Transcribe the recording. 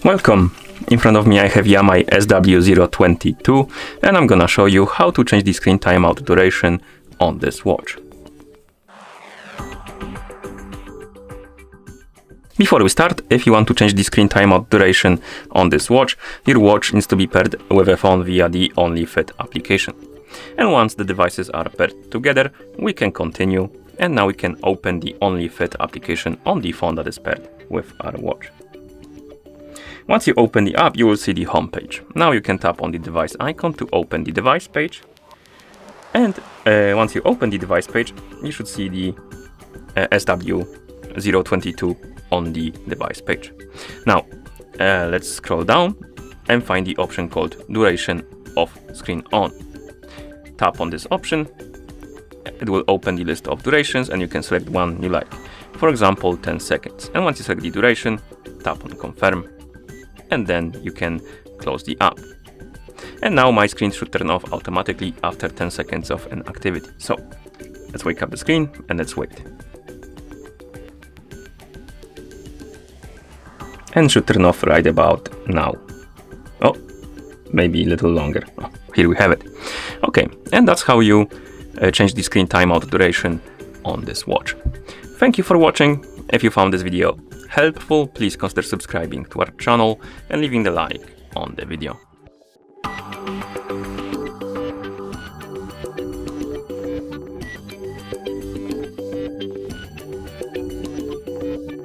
Welcome! In front of me I have Yamay SW022 and I'm gonna show you how to change the screen timeout duration on this watch. Before we start, if you want to change the screen timeout duration on this watch, your watch needs to be paired with a phone via the OnlyFit application. And once the devices are paired together, we can continue, and now we can open the OnlyFit application on the phone that is paired with our watch. Once you open the app, you will see the home page. Now you can tap on the device icon to open the device page. And once you open the device page, you should see the SW022 on the device page. Now, let's scroll down and find the option called Duration of Screen On. Tap on this option. It will open the list of durations and you can select one you like. For example, 10 seconds. And once you select the duration, tap on Confirm. And then you can close the app. And now my screen should turn off automatically after 10 seconds of an activity. So let's wake up the screen and let's wait. And should turn off right about now. Oh, maybe a little longer. Oh, here we have it. Okay, and that's how you change the screen timeout duration on this watch. Thank you for watching. If you found this video helpful, please consider subscribing to our channel and leaving the like on the video.